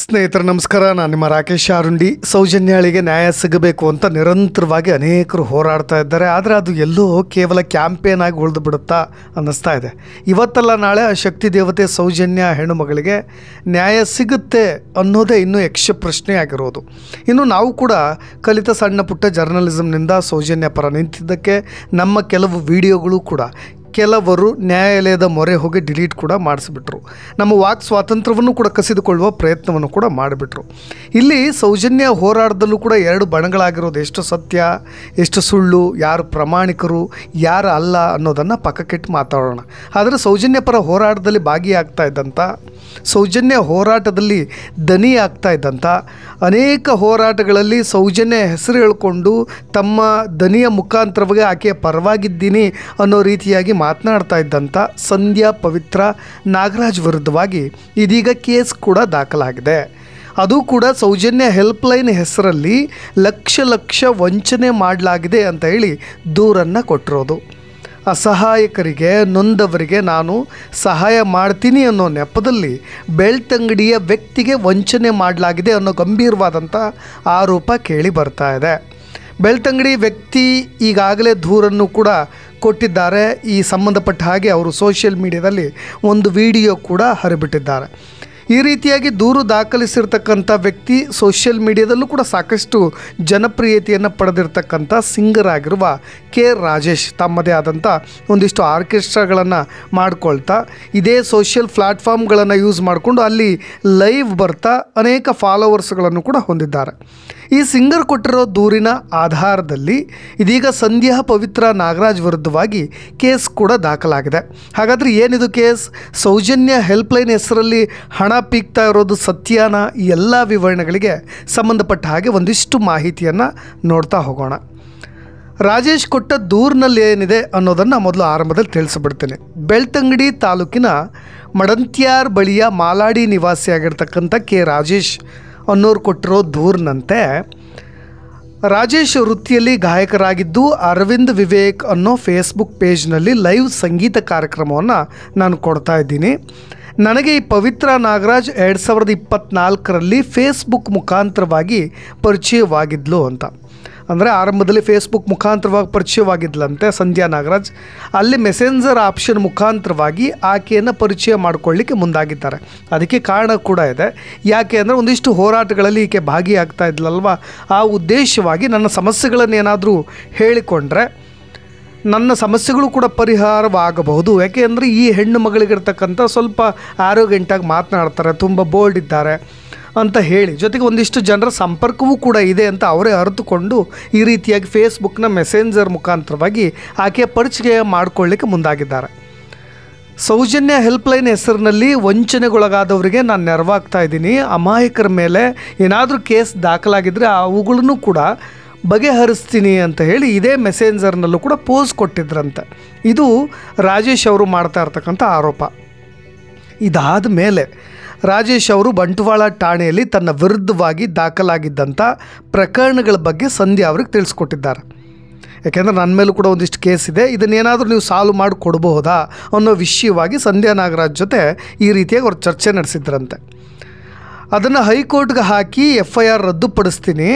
ಸ್ನೇಹಿತರೆ ನಮಸ್ಕಾರ. ನಾನು ನಿಮ್ಮ ರಾಕೇಶ್ ಆರುಂಡಿ. ಸೌಜನ್ಯಾಳಿಗೆ ನ್ಯಾಯ ಸಿಗಬೇಕು ಅಂತ ನಿರಂತರವಾಗಿ ಅನೇಕರು ಹೋರಾಡ್ತಾ ಇದ್ದಾರೆ. ಆದರೆ ಅದು ಎಲ್ಲೋ ಕೇವಲ ಕ್ಯಾಂಪೇನ್ ಆಗಿ ಉಳಿದು ಬಿಡುತ್ತಾ ಅನ್ನಿಸ್ತಾ ಇದೆ. ಇವತ್ತಲ್ಲ ನಾಳೆ ಆ ಶಕ್ತಿ ದೇವತೆ ಸೌಜನ್ಯ ಹೆಣ್ಣು ಮಗಳಿಗೆ ನ್ಯಾಯ ಸಿಗುತ್ತೆ ಅನ್ನೋದೇ ಇನ್ನೂ ಯಕ್ಷ ಪ್ರಶ್ನೆ ಆಗಿರೋದು. ಇನ್ನು ನಾವು ಕೂಡ ಕಲಿತ ಸಣ್ಣ ಪುಟ್ಟ ಜರ್ನಲಿಸಮ್ನಿಂದ ಸೌಜನ್ಯ ಪರ ನಿಂತಿದ್ದಕ್ಕೆ ನಮ್ಮ ಕೆಲವು ವಿಡಿಯೋಗಳು ಕೂಡ ಕೆಲವರು ನ್ಯಾಯಾಲಯದ ಮೊರೆ ಹೋಗಿ ಡಿಲೀಟ್ ಕೂಡ ಮಾಡಿಸಿಬಿಟ್ರು. ನಮ್ಮ ವಾಕ್ ಸ್ವಾತಂತ್ರ್ಯವನ್ನು ಕೂಡ ಕಸಿದುಕೊಳ್ಳುವ ಪ್ರಯತ್ನವನ್ನು ಕೂಡ ಮಾಡಿಬಿಟ್ರು. ಇಲ್ಲಿ ಸೌಜನ್ಯ ಹೋರಾಟದಲ್ಲೂ ಕೂಡ ಎರಡು ಬಣಗಳಾಗಿರೋದು, ಎಷ್ಟು ಸತ್ಯ ಎಷ್ಟು ಸುಳ್ಳು, ಯಾರು ಪ್ರಾಮಾಣಿಕರು ಯಾರು ಅಲ್ಲ ಅನ್ನೋದನ್ನು ಪಕ್ಕಕ್ಕಿಟ್ಟು ಮಾತಾಡೋಣ. ಆದರೆ ಸೌಜನ್ಯ ಪರ ಹೋರಾಟದಲ್ಲಿ ಭಾಗಿಯಾಗ್ತಾ ಇದ್ದಂಥ, ಸೌಜನ್ಯ ಹೋರಾಟದಲ್ಲಿ ದನಿ ಆಗ್ತಾ ಇದ್ದಂಥ, ಅನೇಕ ಹೋರಾಟಗಳಲ್ಲಿ ಸೌಜನ್ಯ ಹೆಸರು ಹೇಳ್ಕೊಂಡು ತಮ್ಮ ದನಿಯ ಮುಖಾಂತರವಾಗಿ ಆಕೆಯ ಪರವಾಗಿದ್ದೀನಿ ಅನ್ನೋ ರೀತಿಯಾಗಿ ಮಾತನಾಡ್ತಾ ಇದ್ದಂಥ ಸಂಧ್ಯಾ ಪವಿತ್ರ ನಾಗರಾಜ್ ವಿರುದ್ಧವಾಗಿ ಇದೀಗ ಕೇಸ್ ಕೂಡ ದಾಖಲಾಗಿದೆ. ಅದು ಕೂಡ ಸೌಜನ್ಯ ಹೆಲ್ಪ್ಲೈನ್ ಹೆಸರಲ್ಲಿ ಲಕ್ಷ ವಂಚನೆ ಮಾಡಲಾಗಿದೆ ಅಂತ ಹೇಳಿ ದೂರನ್ನು ಕೊಟ್ಟಿರೋದು. ಅಸಹಾಯಕರಿಗೆ ನೊಂದವರಿಗೆ ನಾನು ಸಹಾಯ ಮಾಡ್ತೀನಿ ಅನ್ನೋ ನೆಪದಲ್ಲಿ ಬೆಳ್ತಂಗಡಿಯ ವ್ಯಕ್ತಿಗೆ ವಂಚನೆ ಮಾಡಲಾಗಿದೆ ಅನ್ನೋ ಗಂಭೀರವಾದಂಥ ಆರೋಪ ಕೇಳಿ ಬರ್ತಾ ಇದೆ. ಬೆಳ್ತಂಗಡಿ ವ್ಯಕ್ತಿ ಈಗಾಗಲೇ ದೂರನ್ನು ಕೂಡ ಕೊಟ್ಟಿದ್ದಾರೆ. ಈ ಸಂಬಂಧಪಟ್ಟ ಹಾಗೆ ಅವರು ಸೋಷಿಯಲ್ ಮೀಡಿಯಾದಲ್ಲಿ ಒಂದು ವಿಡಿಯೋ ಕೂಡ ಹರಿಬಿಟ್ಟಿದ್ದಾರೆ. ಈ ರೀತಿಯಾಗಿ ದೂರು ದಾಖಲಿಸಿರ್ತಕ್ಕಂಥ ವ್ಯಕ್ತಿ ಸೋಷಿಯಲ್ ಮೀಡಿಯಾದಲ್ಲೂ ಕೂಡ ಸಾಕಷ್ಟು ಜನಪ್ರಿಯತೆಯನ್ನು ಪಡೆದಿರ್ತಕ್ಕಂಥ ಸಿಂಗರ್ ಆಗಿರುವ ಕೆ ರಾಜೇಶ್ ತಮ್ಮದೇ ಆದಂಥ ಒಂದಿಷ್ಟು ಆರ್ಕೆಸ್ಟ್ರಾಗಳನ್ನು ಮಾಡ್ಕೊಳ್ತಾ ಇದೇ ಸೋಷಿಯಲ್ ಪ್ಲ್ಯಾಟ್ಫಾರ್ಮ್ಗಳನ್ನು ಯೂಸ್ ಮಾಡಿಕೊಂಡು ಅಲ್ಲಿ ಲೈವ್ ಬರ್ತಾ ಅನೇಕ ಫಾಲೋವರ್ಸ್ಗಳನ್ನು ಕೂಡ ಹೊಂದಿದ್ದಾರೆ. ಈ ಸಿಂಗರ್ ಕೊಟ್ಟಿರೋ ದೂರಿನ ಆಧಾರದಲ್ಲಿ ಇದೀಗ ಸಂಧ್ಯಾ ಪವಿತ್ರ ನಾಗರಾಜ್ ವಿರುದ್ಧವಾಗಿ ಕೇಸ್ ಕೂಡ ದಾಖಲಾಗಿದೆ. ಹಾಗಾದರೆ ಏನಿದು ಕೇಸ್? ಸೌಜನ್ಯ ಹೆಲ್ಪ್ಲೈನ್ ಹೆಸರಲ್ಲಿ ಹಣ ಪೀಕ್ತಾ ಇರೋದು ಸತ್ಯನಾ? ಈ ಎಲ್ಲ ವಿವರಣೆಗಳಿಗೆ ಸಂಬಂಧಪಟ್ಟ ಹಾಗೆ ಒಂದಿಷ್ಟು ಮಾಹಿತಿಯನ್ನು ನೋಡ್ತಾ ಹೋಗೋಣ. ರಾಜೇಶ್ ಕೊಟ್ಟ ದೂರಿನಲ್ಲಿ ಏನಿದೆ ಅನ್ನೋದನ್ನು ಮೊದಲು ಆರಂಭದಲ್ಲಿ ತಿಳಿಸಿಬಿಡ್ತೇನೆ. ಬೆಳ್ತಂಗಡಿ ತಾಲೂಕಿನ ಮಡಂತ್ಯಾರ್ ಬಳಿಯ ಮಾಲಾಡಿ ನಿವಾಸಿಯಾಗಿರ್ತಕ್ಕಂಥ ಕೆ ರಾಜೇಶ್ ಅನ್ನೋರು ಕೊಟ್ಟಿರೋ ದೂರಿನಂತೆ ರಾಜೇಶ್ ವೃತ್ತಿಯಲ್ಲಿ ಗಾಯಕರಾಗಿದ್ದು ಅರವಿಂದ್ ವಿವೇಕ್ ಅನ್ನೋ ಫೇಸ್ಬುಕ್ ಪೇಜ್ನಲ್ಲಿ ಲೈವ್ ಸಂಗೀತ ಕಾರ್ಯಕ್ರಮವನ್ನು ನಾನು ಕೊಡ್ತಾ ಇದ್ದೀನಿ. ನನಗೆ ಈ ಪವಿತ್ರ ನಾಗರಾಜ್ 2024ರಲ್ಲಿ ಫೇಸ್ಬುಕ್ ಮುಖಾಂತರವಾಗಿ ಪರಿಚಯವಾಗಿದ್ಲು ಅಂತ. ಅಂದರೆ ಆರಂಭದಲ್ಲಿ ಫೇಸ್ಬುಕ್ ಮುಖಾಂತರವಾಗಿ ಪರಿಚಯವಾಗಿದ್ಲಂತೆ ಸಂಧ್ಯಾ ನಾಗರಾಜ್. ಅಲ್ಲಿ ಮೆಸೆಂಜರ್ ಆಪ್ಷನ್ ಮುಖಾಂತರವಾಗಿ ಆಕೆಯನ್ನು ಪರಿಚಯ ಮಾಡಿಕೊಳ್ಳಿಕ್ಕೆ ಮುಂದಾಗಿದ್ದಾರೆ. ಅದಕ್ಕೆ ಕಾರಣ ಕೂಡ ಇದೆ. ಯಾಕೆ ಅಂದರೆ ಒಂದಿಷ್ಟು ಹೋರಾಟಗಳಲ್ಲಿ ಈಕೆ ಭಾಗಿಯಾಗ್ತಾ ಇದ್ಲಲ್ವ, ಆ ಉದ್ದೇಶವಾಗಿ ನನ್ನ ಸಮಸ್ಯೆಗಳನ್ನೇನಾದರೂ ಹೇಳಿಕೊಂಡ್ರೆ ನನ್ನ ಸಮಸ್ಯೆಗಳು ಕೂಡ ಪರಿಹಾರವಾಗಬಹುದು. ಯಾಕೆ ಅಂದರೆ ಈ ಹೆಣ್ಣು ಮಗಳಿಗಿರ್ತಕ್ಕಂಥ ಸ್ವಲ್ಪ ಆರೋಗ್ಯಂಟಾಗಿ ಮಾತನಾಡ್ತಾರೆ, ತುಂಬ ಬೋಲ್ಡ್ ಇದ್ದಾರೆ ಅಂತ ಹೇಳಿ, ಜೊತೆಗೆ ಒಂದಿಷ್ಟು ಜನರ ಸಂಪರ್ಕವೂ ಕೂಡ ಇದೆ ಅಂತ ಅವರೇ ಅರಿತುಕೊಂಡು ಈ ರೀತಿಯಾಗಿ ಫೇಸ್ಬುಕ್ನ ಮೆಸೆಂಜರ್ ಮುಖಾಂತರವಾಗಿ ಆಕೆಯ ಪರಿಚಯ ಮಾಡಿಕೊಳ್ಳಿಕ್ಕೆ ಮುಂದಾಗಿದ್ದಾರೆ. ಸೌಜನ್ಯ ಹೆಲ್ಪ್ಲೈನ್ ಹೆಸರಿನಲ್ಲಿ ವಂಚನೆಗೊಳಗಾದವರಿಗೆ ನಾನು ನೆರವಾಗ್ತಾ ಇದ್ದೀನಿ, ಅಮಾಯಕರ ಮೇಲೆ ಏನಾದರೂ ಕೇಸ್ ದಾಖಲಾಗಿದ್ದರೆ ಅವುಗಳನ್ನು ಕೂಡ ಬಗೆಹರಿಸ್ತೀನಿ ಅಂತ ಹೇಳಿ ಇದೇ ಮೆಸೆಂಜರ್ನಲ್ಲೂ ಕೂಡ ಪೋಸ್ ಕೊಟ್ಟಿದ್ರಂತೆ. ಇದು ರಾಜೇಶ್ ಅವರು ಮಾಡ್ತಾ ಇರ್ತಕ್ಕಂಥ ಆರೋಪ. ಇದಾದ ಮೇಲೆ ರಾಜೇಶ್ ಅವರು ಬಂಟ್ವಾಳ ಠಾಣೆಯಲ್ಲಿ ತನ್ನ ವಿರುದ್ಧವಾಗಿ ದಾಖಲಾಗಿದ್ದಂಥ ಪ್ರಕರಣಗಳ ಬಗ್ಗೆ ಸಂಧ್ಯಾ ಅವ್ರಿಗೆ ತಿಳಿಸ್ಕೊಟ್ಟಿದ್ದಾರೆ. ಯಾಕೆಂದರೆ ನನ್ನ ಮೇಲೂ ಕೂಡ ಒಂದಿಷ್ಟು ಕೇಸ್ ಇದೆ, ಇದನ್ನೇನಾದರೂ ನೀವು ಸಾಲ್ವ್ ಮಾಡಿ ಕೊಡಬಹುದಾ ಅನ್ನೋ ವಿಷಯವಾಗಿ ಸಂಧ್ಯಾ ನಾಗರಾಜ್ ಜೊತೆ ಈ ರೀತಿಯಾಗಿ ಅವ್ರು ಚರ್ಚೆ ನಡೆಸಿದ್ರಂತೆ. ಅದನ್ನು ಹೈಕೋರ್ಟ್ಗೆ ಹಾಕಿ FIR ರದ್ದುಪಡಿಸ್ತೀನಿ,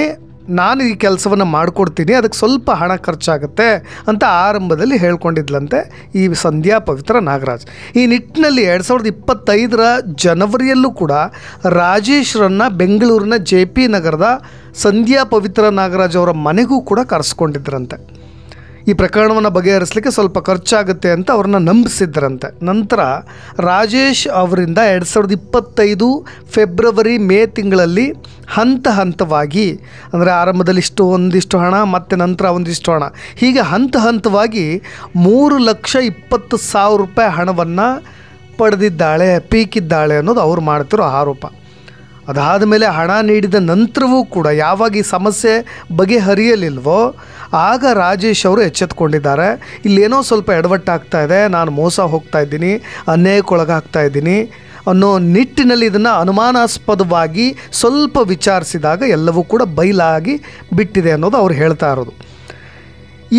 ನಾನು ಈ ಕೆಲಸವನ್ನು ಮಾಡಿಕೊಡ್ತೀನಿ, ಅದಕ್ಕೆ ಸ್ವಲ್ಪ ಹಣ ಖರ್ಚಾಗುತ್ತೆ ಅಂತ ಆರಂಭದಲ್ಲಿ ಹೇಳ್ಕೊಂಡಿದ್ಲಂತೆ ಈ ಸಂಧ್ಯಾ ಪವಿತ್ರ ನಾಗರಾಜ್. ಈ ನಿಟ್ಟಿನಲ್ಲಿ 2025ರ ಜನವರಿಯಲ್ಲೂ ಕೂಡ ರಾಜೇಶ್ರನ್ನು ಬೆಂಗಳೂರಿನ JP ನಗರದ ಸಂಧ್ಯಾ ಪವಿತ್ರ ನಾಗರಾಜ್ ಅವರ ಮನೆಗೂ ಕೂಡ ಕರೆಸ್ಕೊಂಡಿದ್ರಂತೆ. ಈ ಪ್ರಕರಣವನ್ನು ಬಗೆಹರಿಸಲಿಕ್ಕೆ ಸ್ವಲ್ಪ ಖರ್ಚಾಗುತ್ತೆ ಅಂತ ಅವ್ರನ್ನ ನಂಬಿಸಿದ್ರಂತೆ. ನಂತರ ರಾಜೇಶ್ ಅವರಿಂದ 2025 ಫೆಬ್ರವರಿ ಮೇ ತಿಂಗಳಲ್ಲಿ ಹಂತ ಹಂತವಾಗಿ, ಅಂದರೆ ಆರಂಭದಲ್ಲಿ ಒಂದಿಷ್ಟು ಹಣ ಮತ್ತು ನಂತರ ಒಂದಿಷ್ಟು ಹಣ, ಹೀಗೆ ಹಂತ ಹಂತವಾಗಿ 3,20,000 ರೂಪಾಯಿ ಹಣವನ್ನು ಪಡೆದಿದ್ದಾಳೆ, ಪೀಕಿದ್ದಾಳೆ ಅನ್ನೋದು ಅವ್ರು ಮಾಡ್ತಿರೋ ಆರೋಪ. ಅದಾದ ಮೇಲೆ ಹಣ ನೀಡಿದ ನಂತರವೂ ಕೂಡ ಯಾವಾಗ ಈ ಸಮಸ್ಯೆ ಬಗೆಹರಿಯಲಿಲ್ವೋ ಆಗ ರಾಜೇಶ್ ಅವರು ಎಚ್ಚೆತ್ಕೊಂಡಿದ್ದಾರೆ, ಇಲ್ಲೇನೋ ಸ್ವಲ್ಪ ಎಡವಟ್ಟಾಗ್ತಾ ಇದೆ, ನಾನು ಮೋಸ ಹೋಗ್ತಾ ಇದ್ದೀನಿ, ಅನ್ಯಾಯಕ್ಕೊಳಗಾಗ್ತಾ ಇದ್ದೀನಿ ಅನ್ನೋ ನಿಟ್ಟಿನಲ್ಲಿ ಇದನ್ನು ಅನುಮಾನಾಸ್ಪದವಾಗಿ ಸ್ವಲ್ಪ ವಿಚಾರಿಸಿದಾಗ ಎಲ್ಲವೂ ಕೂಡ ಬಯಲಾಗಿ ಬಿಟ್ಟಿದೆ ಅನ್ನೋದು ಅವ್ರು ಹೇಳ್ತಾ ಇರೋದು.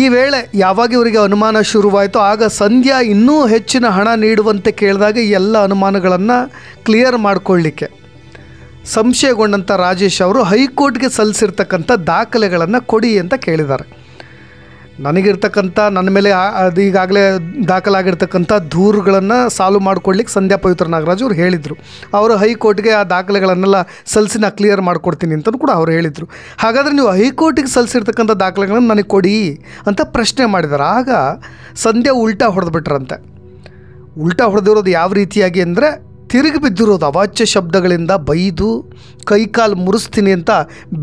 ಈ ವೇಳೆ ಯಾವಾಗ ಇವರಿಗೆ ಅನುಮಾನ ಶುರುವಾಯಿತು ಆಗ ಸಂಧ್ಯಾ ಇನ್ನೂ ಹೆಚ್ಚಿನ ಹಣ ನೀಡುವಂತೆ ಕೇಳಿದಾಗ ಎಲ್ಲ ಅನುಮಾನಗಳನ್ನು ಕ್ಲಿಯರ್ ಮಾಡಿಕೊಳ್ಳಿಕ್ಕೆ ಸಂಶಯಗೊಂಡಂಥ ರಾಜೇಶ್ ಅವರು ಹೈಕೋರ್ಟ್ಗೆ ಸಲ್ಲಿಸಿರ್ತಕ್ಕಂಥ ದಾಖಲೆಗಳನ್ನು ಕೊಡಿ ಅಂತ ಕೇಳಿದ್ದಾರೆ. ನನಗಿರ್ತಕ್ಕಂಥ ನನ್ನ ಮೇಲೆ ಅದು ಈಗಾಗಲೇ ದಾಖಲಾಗಿರ್ತಕ್ಕಂಥ ದೂರುಗಳನ್ನು ಸಾಲ್ವ್ ಮಾಡ್ಕೊಡ್ಲಿಕ್ಕೆ ಸಂಧ್ಯಾ ಪವಿತ್ರ ನಾಗರಾಜ್ ಅವರು ಹೇಳಿದರು. ಅವರು ಹೈಕೋರ್ಟ್ಗೆ ಆ ದಾಖಲೆಗಳನ್ನೆಲ್ಲ ಸಲ್ಲಿಸಿ ನಾ ಕ್ಲಿಯರ್ ಮಾಡಿಕೊಡ್ತೀನಿ ಅಂತಲೂ ಕೂಡ ಅವ್ರು ಹೇಳಿದರು. ಹಾಗಾದರೆ ನೀವು ಹೈಕೋರ್ಟಿಗೆ ಸಲ್ಲಿಸಿರ್ತಕ್ಕಂಥ ದಾಖಲೆಗಳನ್ನು ನನಗೆ ಕೊಡಿ ಅಂತ ಪ್ರಶ್ನೆ ಮಾಡಿದ್ದಾರೆ. ಆಗ ಸಂಧ್ಯಾ ಉಲ್ಟಾ ಹೊಡೆದ್ಬಿಟ್ರಂತೆ. ಉಲ್ಟಾ ಹೊಡೆದಿರೋದು ಯಾವ ರೀತಿಯಾಗಿ ಅಂದರೆ, ತಿರುಗಿ ಬಿದ್ದಿರೋದು ಅವಾಚ್ಯ ಶಬ್ದಗಳಿಂದ ಬೈದು ಕೈಕಾಲು ಮುರಿಸ್ತೀನಿ ಅಂತ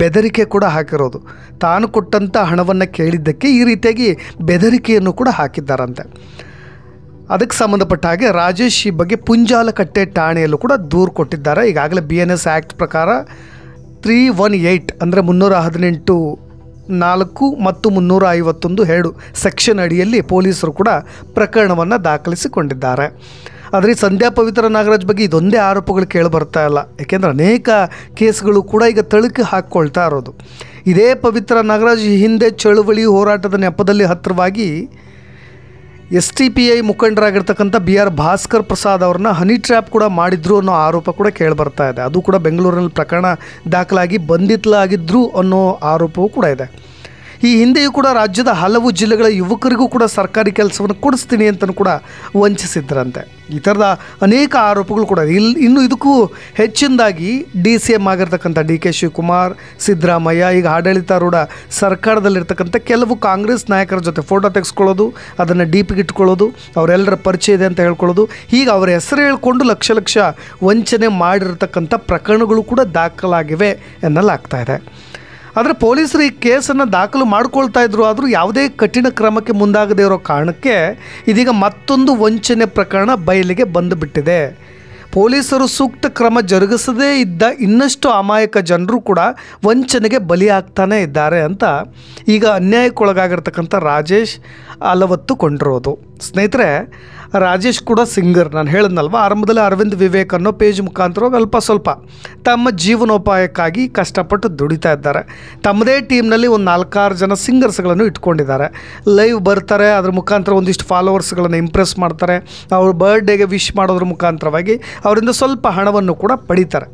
ಬೆದರಿಕೆ ಕೂಡ ಹಾಕಿರೋದು. ತಾನು ಕೊಟ್ಟಂಥ ಹಣವನ್ನು ಕೇಳಿದ್ದಕ್ಕೆ ಈ ರೀತಿಯಾಗಿ ಬೆದರಿಕೆಯನ್ನು ಕೂಡ ಹಾಕಿದ್ದಾರಂತೆ. ಅದಕ್ಕೆ ಸಂಬಂಧಪಟ್ಟ ಹಾಗೆ ರಾಜೇಶ್ ಈ ಬಗ್ಗೆ ಪುಂಜಾಲಕಟ್ಟೆ ಠಾಣೆಯಲ್ಲೂ ಕೂಡ ದೂರು ಕೊಟ್ಟಿದ್ದಾರೆ. ಈಗಾಗಲೇ BNS ಆ್ಯಕ್ಟ್ ಪ್ರಕಾರ 318 ಅಂದರೆ 318(4) ಮತ್ತು 351(2) ಸೆಕ್ಷನ್ ಅಡಿಯಲ್ಲಿ ಪೊಲೀಸರು ಕೂಡ ಪ್ರಕರಣವನ್ನು ದಾಖಲಿಸಿಕೊಂಡಿದ್ದಾರೆ. ಆದರೆ ಸಂಧ್ಯಾ ಪವಿತ್ರ ನಾಗರಾಜ್ ಬಗ್ಗೆ ಇದೊಂದೇ ಆರೋಪಗಳು ಕೇಳಿಬರ್ತಾ ಇಲ್ಲ. ಏಕೆಂದರೆ ಅನೇಕ ಕೇಸ್ಗಳು ಕೂಡ ಈಗ ತಳುಕಿ ಹಾಕ್ಕೊಳ್ತಾ ಇರೋದು. ಇದೇ ಪವಿತ್ರ ನಾಗರಾಜ್ ಹಿಂದೆ ಚಳುವಳಿ ಹೋರಾಟದ ನೆಪದಲ್ಲಿ ಹತ್ತಿರವಾಗಿ STPI ಮುಖಂಡರಾಗಿರ್ತಕ್ಕಂಥ BR ಭಾಸ್ಕರ್ ಪ್ರಸಾದ್ ಅವ್ರನ್ನ ಹನಿ ಟ್ರ್ಯಾಪ್ ಕೂಡ ಮಾಡಿದ್ರು ಅನ್ನೋ ಆರೋಪ ಕೂಡ ಕೇಳಿಬರ್ತಾ ಇದೆ. ಅದು ಕೂಡ ಬೆಂಗಳೂರಿನಲ್ಲಿ ಪ್ರಕರಣ ದಾಖಲಾಗಿ ಬಂಧಿತಲಾಗಿದ್ರು ಅನ್ನೋ ಆರೋಪವೂ ಕೂಡ ಇದೆ. ಈ ಹಿಂದೆಯೂ ಕೂಡ ರಾಜ್ಯದ ಹಲವು ಜಿಲ್ಲೆಗಳ ಯುವಕರಿಗೂ ಕೂಡ ಸರ್ಕಾರಿ ಕೆಲಸವನ್ನು ಕೊಡಿಸ್ತೀನಿ ಅಂತಲೂ ಕೂಡ ವಂಚಿಸಿದ್ರಂತೆ. ಈ ಥರದ ಅನೇಕ ಆರೋಪಗಳು ಕೂಡ ಇನ್ನು ಇದಕ್ಕೂ ಹೆಚ್ಚಿನದಾಗಿ DCM ಆಗಿರ್ತಕ್ಕಂಥ DK ಶಿವಕುಮಾರ್, ಸಿದ್ದರಾಮಯ್ಯ, ಈಗ ಆಡಳಿತಾರೂಢ ಸರ್ಕಾರದಲ್ಲಿರ್ತಕ್ಕಂಥ ಕೆಲವು ಕಾಂಗ್ರೆಸ್ ನಾಯಕರ ಜೊತೆ ಫೋಟೋ ತೆಗೆಸ್ಕೊಳ್ಳೋದು, ಅದನ್ನು DPಗೆ ಇಟ್ಕೊಳ್ಳೋದು, ಅವರೆಲ್ಲರ ಪರಿಚಯ ಇದೆ ಅಂತ ಹೇಳ್ಕೊಳ್ಳೋದು, ಹೀಗೆ ಅವರ ಹೆಸರು ಹೇಳ್ಕೊಂಡು ಲಕ್ಷ ಲಕ್ಷ ವಂಚನೆ ಮಾಡಿರ್ತಕ್ಕಂಥ ಪ್ರಕರಣಗಳು ಕೂಡ ದಾಖಲಾಗಿವೆ ಎನ್ನಲಾಗ್ತಾ ಇದೆ. ಆದರೆ ಪೊಲೀಸರು ಈ ಕೇಸನ್ನು ದಾಖಲು ಮಾಡ್ಕೊಳ್ತಾ ಇದ್ರು. ಆದರೂ ಯಾವುದೇ ಕಠಿಣ ಕ್ರಮಕ್ಕೆ ಮುಂದಾಗದೇ ಇರೋ ಕಾರಣಕ್ಕೆ ಇದೀಗ ಮತ್ತೊಂದು ವಂಚನೆ ಪ್ರಕರಣ ಬಯಲಿಗೆ ಬಂದುಬಿಟ್ಟಿದೆ. ಪೊಲೀಸರು ಸೂಕ್ತ ಕ್ರಮ ಜರುಗಿಸದೇ ಇದ್ದ ಇನ್ನಷ್ಟು ಅಮಾಯಕ ಜನರು ಕೂಡ ವಂಚನೆಗೆ ಬಲಿಯಾಗ್ತಾನೆ ಇದ್ದಾರೆ ಅಂತ ಈಗ ಅನ್ಯಾಯಕ್ಕೊಳಗಾಗಿರ್ತಕ್ಕಂಥ ರಾಜೇಶ್ ಅಲವತ್ತುಕೊಂಡಿರೋದು. ಸ್ನೇಹಿತರೆ, ರಾಜೇಶ್ ಕೂಡ ಸಿಂಗರ್. ನಾನು ಹೇಳಿದ್ನಲ್ವ, ಆರಂಭದಲ್ಲಿ ಅರವಿಂದ್ ವಿವೇಕ್ ಅನ್ನೋ ಪೇಜ್ ಮುಖಾಂತರ ಅಲ್ಪ ಸ್ವಲ್ಪ ತಮ್ಮ ಜೀವನೋಪಾಯಕ್ಕಾಗಿ ಕಷ್ಟಪಟ್ಟು ದುಡಿತಾ ಇದ್ದಾರೆ. ತಮ್ಮದೇ ಟೀಮ್ನಲ್ಲಿ ಒಂದು 4-6 ಜನ ಸಿಂಗರ್ಸ್ಗಳನ್ನು ಇಟ್ಕೊಂಡಿದ್ದಾರೆ. ಲೈವ್ ಬರ್ತಾರೆ, ಅದ್ರ ಮುಖಾಂತರ ಒಂದಿಷ್ಟು ಫಾಲೋವರ್ಸ್ಗಳನ್ನು ಇಂಪ್ರೆಸ್ ಮಾಡ್ತಾರೆ. ಅವ್ರ ಬರ್ಡೇಗೆ ವಿಶ್ ಮಾಡೋದ್ರ ಮುಖಾಂತರವಾಗಿ ಅವರಿಂದ ಸ್ವಲ್ಪ ಹಣವನ್ನು ಕೂಡ ಪಡೀತಾರೆ.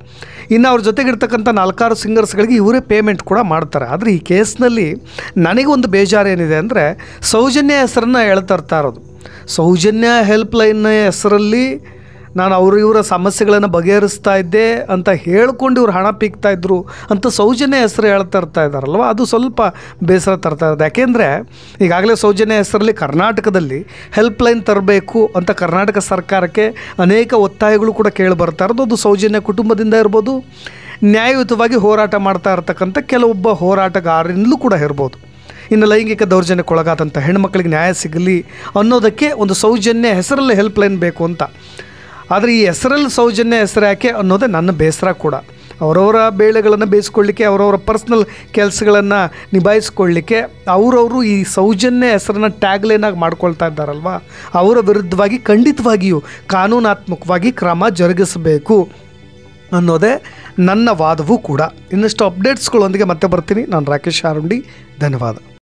ಇನ್ನು ಅವ್ರ ಜೊತೆಗಿರ್ತಕ್ಕಂಥ 4-6 ಸಿಂಗರ್ಸ್ಗಳಿಗೆ ಇವರೇ ಪೇಮೆಂಟ್ ಕೂಡ ಮಾಡ್ತಾರೆ. ಆದರೆ ಈ ಕೇಸ್ನಲ್ಲಿ ನನಗೊಂದು ಬೇಜಾರೇನಿದೆ ಅಂದರೆ, ಸೌಜನ್ಯ ಹೆಸರನ್ನು ಹೇಳ್ತಾ ಇರೋದು. ಸೌಜನ್ಯ ಹೆಲ್ಪ್ಲೈನ್ನ ಹೆಸರಲ್ಲಿ ನಾನು ಇವರ ಸಮಸ್ಯೆಗಳನ್ನು ಬಗೆಹರಿಸ್ತಾ ಇದ್ದೆ ಅಂತ ಹೇಳ್ಕೊಂಡು ಇವ್ರು ಹಣ ಪೀಕ್ತಾ ಇದ್ರು ಅಂತ ಸೌಜನ್ಯ ಹೆಸರು ಹೇಳ್ತಾ ಇದ್ದಾರಲ್ವ, ಅದು ಸ್ವಲ್ಪ ಬೇಸರ ತರ್ತಾ ಇರೋದು. ಯಾಕೆಂದರೆ ಈಗಾಗಲೇ ಸೌಜನ್ಯ ಹೆಸರಲ್ಲಿ ಕರ್ನಾಟಕದಲ್ಲಿ ಹೆಲ್ಪ್ಲೈನ್ ತರಬೇಕು ಅಂತ ಕರ್ನಾಟಕ ಸರ್ಕಾರಕ್ಕೆ ಅನೇಕ ಒತ್ತಾಯಗಳು ಕೂಡ ಕೇಳಿ ಬರ್ತಾ ಇರೋದು. ಅದು ಸೌಜನ್ಯ ಕುಟುಂಬದಿಂದ ಇರ್ಬೋದು, ನ್ಯಾಯಯುತವಾಗಿ ಹೋರಾಟ ಮಾಡ್ತಾ ಇರ್ತಕ್ಕಂಥ ಕೆಲವೊಬ್ಬ ಹೋರಾಟಗಾರರಿಂದಲೂ ಕೂಡ ಇರ್ಬೋದು. ಇನ್ನು ಲೈಂಗಿಕ ದೌರ್ಜನ್ಯಕ್ಕೊಳಗಾದಂಥ ಹೆಣ್ಮಕ್ಳಿಗೆ ನ್ಯಾಯ ಸಿಗಲಿ ಅನ್ನೋದಕ್ಕೆ ಒಂದು ಸೌಜನ್ಯ ಹೆಸರಲ್ಲಿ ಹೆಲ್ಪ್ಲೈನ್ ಬೇಕು ಅಂತ. ಆದರೆ ಈ ಹೆಸರಲ್ಲಿ ಸೌಜನ್ಯ ಹೆಸರು ಯಾಕೆ ಅನ್ನೋದೇ ನನ್ನ ಬೇಸರ ಕೂಡ. ಅವರವರ ಬೇಳೆಗಳನ್ನು ಬೇಯಿಸ್ಕೊಳ್ಳಿಕ್ಕೆ, ಅವರವರ ಪರ್ಸ್ನಲ್ ಕೆಲಸಗಳನ್ನು ನಿಭಾಯಿಸ್ಕೊಳ್ಳಿಕ್ಕೆ ಅವರವರು ಈ ಸೌಜನ್ಯ ಹೆಸರನ್ನು ಟ್ಯಾಗ್ಲೈನಾಗಿ ಮಾಡ್ಕೊಳ್ತಾ ಇದ್ದಾರಲ್ವ, ಅವರ ವಿರುದ್ಧವಾಗಿ ಖಂಡಿತವಾಗಿಯೂ ಕಾನೂನಾತ್ಮಕವಾಗಿ ಕ್ರಮ ಜರುಗಿಸಬೇಕು ಅನ್ನೋದೇ ನನ್ನ ವಾದವೂ ಕೂಡ. ಇನ್ನಷ್ಟು ಅಪ್ಡೇಟ್ಸ್ಗಳೊಂದಿಗೆ ಮತ್ತೆ ಬರ್ತೀನಿ. ನಾನು ರಾಕೇಶ್ ಆರುಂಡಿ. ಧನ್ಯವಾದ.